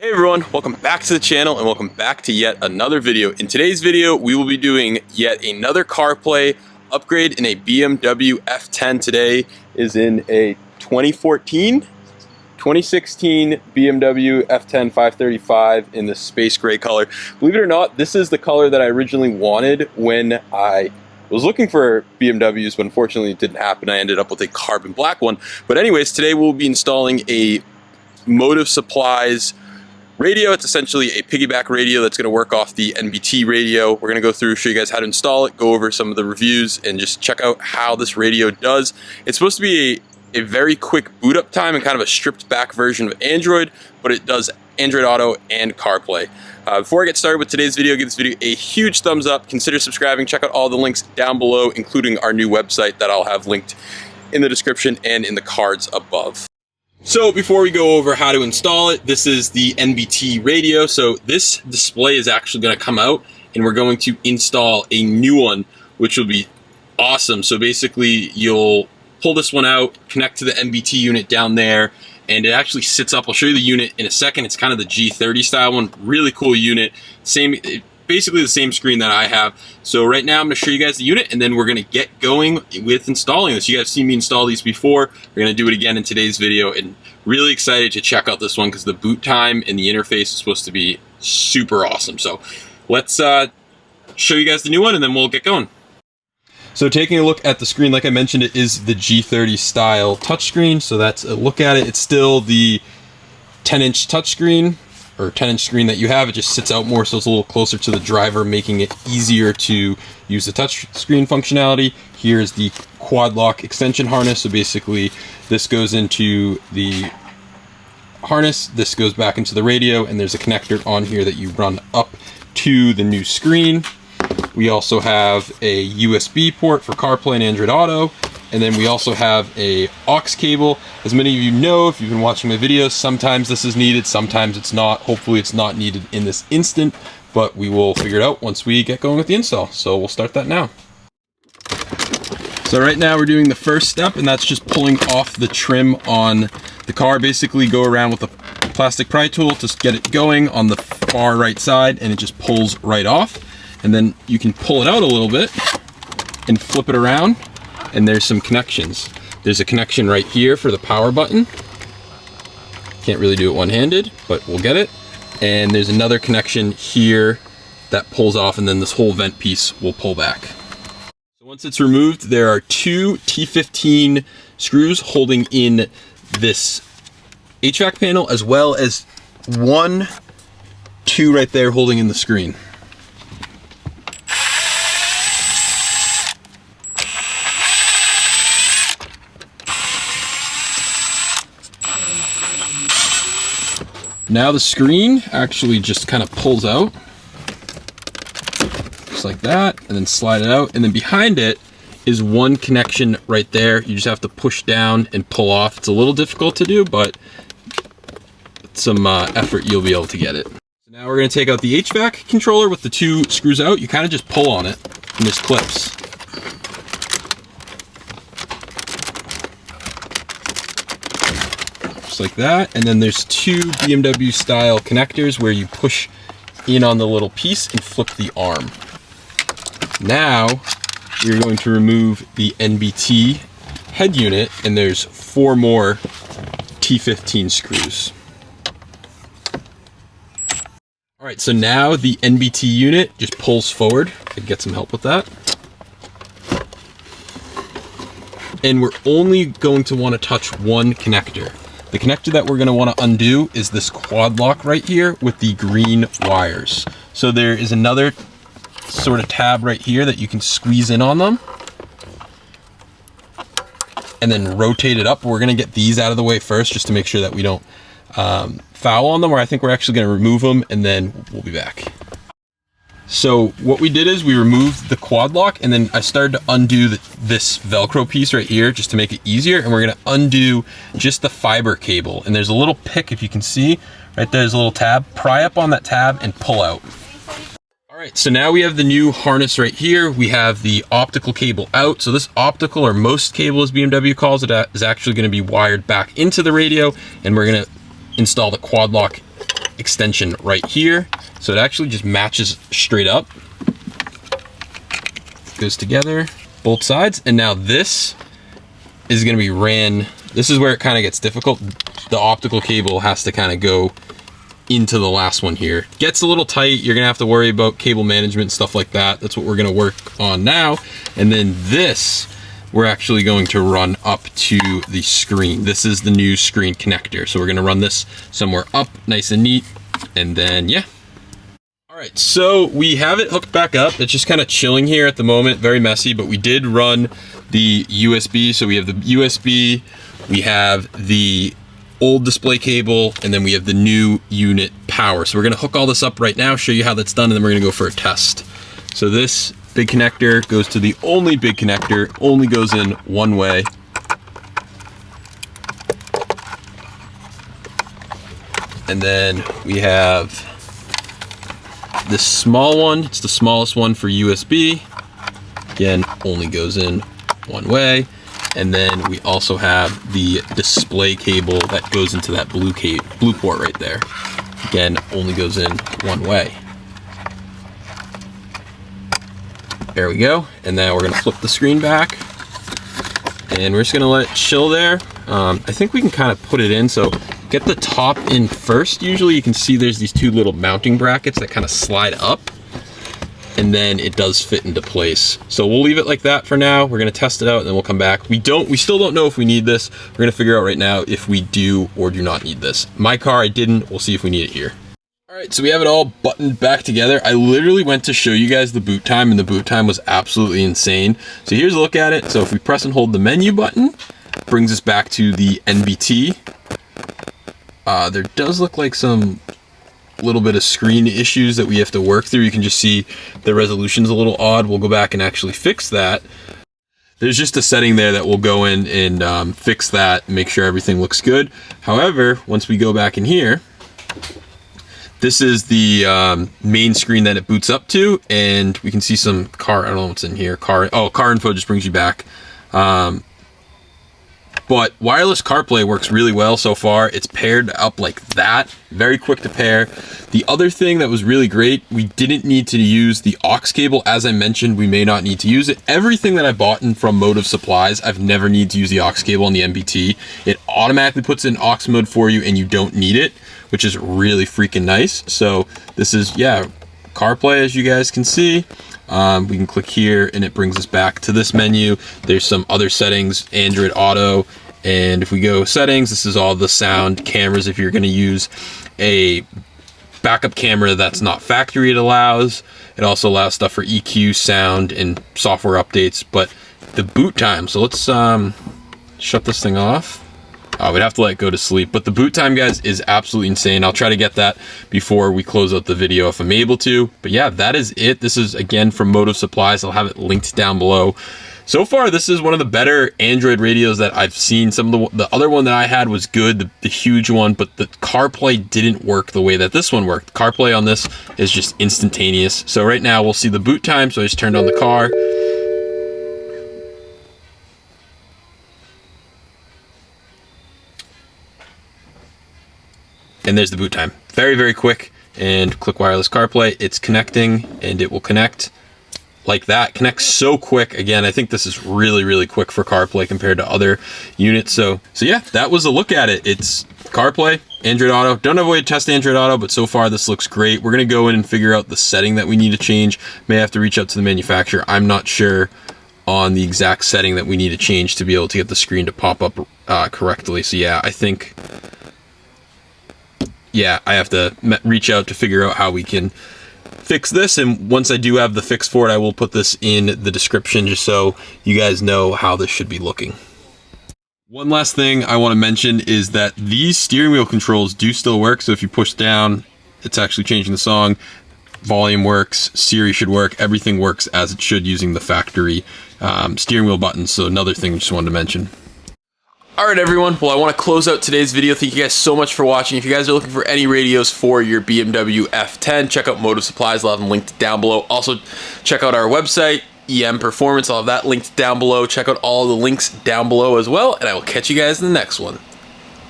Hey everyone, welcome back to the channel and welcome back to yet another video. In today's video, we will be doing yet another CarPlay upgrade in a BMW F10. Today is in a 2016 BMW F10 535 in the space gray color. Believe it or not, this is the color that I originally wanted when I was looking for BMWs, but unfortunately it didn't happen. I ended up with a carbon black one. But anyways, today we'll be installing a Motivesupplies radio. It's essentially a piggyback radio that's going to work off the NBT radio. We're going to go through, show you guys how to install it, go over some of the reviews, and just check out how this radio does. It's supposed to be a very quick boot up time and kind of a stripped back version of Android, but it does Android Auto and CarPlay. Before I get started with today's video, give this video a huge thumbs up, consider subscribing, check out all the links down below, including our new website that I'll have linked in the description and in the cards above. So before we go over how to install it, this is the NBT radio. So this display is actually going to come out and we're going to install a new one, which will be awesome. So basically you'll pull this one out, connect to the NBT unit down there, and it actually sits up. I'll show you the unit in a second. It's kind of the G30 style one, really cool unit. Basically the same screen that I have. So right now I'm going to show you guys the unit and then we're going to get going with installing this. You guys have seen me install these before. We're going to do it again in today's video, and really excited to check out this one because the boot time and the interface is supposed to be super awesome. So let's show you guys the new one and then we'll get going. So taking a look at the screen, like I mentioned, it is the G30 style touchscreen. So that's a look at it. It's still the 10-inch touchscreen, or 10-inch screen that you have. It just sits out more, so it's a little closer to the driver, making it easier to use the touch screen functionality. Here's the quad lock extension harness. So basically this goes into the harness, this goes back into the radio, and there's a connector on here that you run up to the new screen. We also have a USB port for CarPlay and Android Auto. And then we also have a aux cable. As many of you know, if you've been watching my videos, sometimes this is needed, sometimes it's not. Hopefully it's not needed in this instant, but we will figure it out once we get going with the install. So we'll start that now. So right now we're doing the first step, and that's just pulling off the trim on the car. Basically go around with a plastic pry tool to get it going on the far right side, and it just pulls right off. And then you can pull it out a little bit and flip it around. And there's some connections. There's a connection right here for the power button. Can't really do it one-handed, but we'll get it. And there's another connection here that pulls off, and then this whole vent piece will pull back. So once it's removed, there are two T15 screws holding in this HVAC panel, as well as two right there holding in the screen. Now the screen actually just kind of pulls out, just like that, and then slide it out. And then behind it is one connection right there. You just have to push down and pull off. It's a little difficult to do, but with some effort, you'll be able to get it. So now we're gonna take out the HVAC controller with the two screws out. You kind of just pull on it and this clips. Like that. And then there's two BMW style connectors where you push in on the little piece and flip the arm. Now you're going to remove the NBT head unit, and there's four more T15 screws. All right, so now the NBT unit just pulls forward. I can get some help with that. And we're only going to want to touch one connector. The connector that we're going to want to undo is this quad lock right here with the green wires. So there is another sort of tab right here that you can squeeze in on them and then rotate it up. We're going to get these out of the way first just to make sure that we don't foul on them, or I think we're actually going to remove them and then we'll be back. So what we did is we removed the quad lock, and then I started to undo this Velcro piece right here just to make it easier. And we're gonna undo just the fiber cable. And there's a little pick, if you can see, right there's a little tab. Pry up on that tab and pull out. All right, so now we have the new harness right here. We have the optical cable out. So this optical, or most cable as BMW calls it, is actually gonna be wired back into the radio, and we're gonna install the quad lock extension right here. So it actually just matches straight up. Goes together, both sides. And now this is gonna be ran, this is where it kind of gets difficult. The optical cable has to kind of go into the last one here. Gets a little tight. You're gonna have to worry about cable management, stuff like that. That's what we're gonna work on now. And then this, we're actually going to run up to the screen. This is the new screen connector. So we're gonna run this somewhere up, nice and neat. And then, yeah. All right, so we have it hooked back up. It's just kind of chilling here at the moment, very messy, but we did run the USB. So we have the USB, we have the old display cable, and then we have the new unit power. So we're gonna hook all this up right now, show you how that's done, and then we're gonna go for a test. So this big connector goes to the only big connector, only goes in one way. And then we have this small one, it's the smallest one for USB. Again, only goes in one way. And then we also have the display cable that goes into that blue port right there. Again, only goes in one way. There we go. And now we're gonna flip the screen back. And we're just gonna let it chill there. I think we can kind of put it in, so get the top in first. Usually you can see there's these two little mounting brackets that kind of slide up, and then it does fit into place. So we'll leave it like that for now. We're gonna test it out and then we'll come back. We still don't know if we need this. We're gonna figure out right now if we do or do not need this. My car, I didn't. We'll see if we need it here. All right, so we have it all buttoned back together. I literally went to show you guys the boot time, and the boot time was absolutely insane. So here's a look at it. So if we press and hold the menu button, brings us back to the NBT. There does look like some little bit of screen issues that we have to work through. You can just see the resolution's a little odd. We'll go back and actually fix that. There's just a setting there that we'll go in and fix that, make sure everything looks good. However, once we go back in here, this is the main screen that it boots up to, and we can see some car, I don't know what's in here. Car info just brings you back. But wireless CarPlay works really well so far. It's paired up like that, very quick to pair. The other thing that was really great, we didn't need to use the aux cable. As I mentioned, we may not need to use it. Everything that I bought in from Motivesupplies, I've never needed to use the aux cable on the NBT. It automatically puts it in aux mode for you and you don't need it, which is really freaking nice. So this is, yeah, CarPlay, as you guys can see. We can click here and it brings us back to this menu. There's some other settings, Android Auto, and if we go settings, this is all the sound, cameras. If you're going to use a backup camera that's not factory, it allows. It also allows stuff for EQ, sound, and software updates. But the boot time, so let's shut this thing off. We'd have to let it go to sleep, but the boot time, guys, is absolutely insane. I'll try to get that before we close out the video if I'm able to. But yeah, that is it. This is, again, from Motivesupplies. I'll have it linked down below. So far, this is one of the better Android radios that I've seen. Some of the other one that I had was good, the huge one, but the CarPlay didn't work the way that this one worked. CarPlay on this is just instantaneous. So right now, we'll see the boot time. So I just turned on the car. And there's the boot time. Very, very quick. And click wireless CarPlay. It's connecting, and it will connect like that. Connects so quick. Again, I think this is really, really quick for CarPlay compared to other units. So yeah, that was a look at it. It's CarPlay, Android Auto. Don't have a way to test Android Auto, but so far this looks great. We're gonna go in and figure out the setting that we need to change. May have to reach out to the manufacturer. I'm not sure on the exact setting that we need to change to be able to get the screen to pop up correctly. So yeah, I think, yeah, I have to reach out to figure out how we can fix this, and once I do have the fix for it, I will put this in the description just so you guys know how this should be looking. One last thing I want to mention is that these steering wheel controls do still work. So if you push down, it's actually changing the song. Volume works, Siri should work, everything works as it should using the factory steering wheel buttons. So another thing I just wanted to mention. All right, everyone. Well, I want to close out today's video. Thank you guys so much for watching. If you guys are looking for any radios for your BMW F10, check out Motivesupplies. I'll have them linked down below. Also, check out our website, EM Performance. I'll have that linked down below. Check out all the links down below as well, and I will catch you guys in the next one.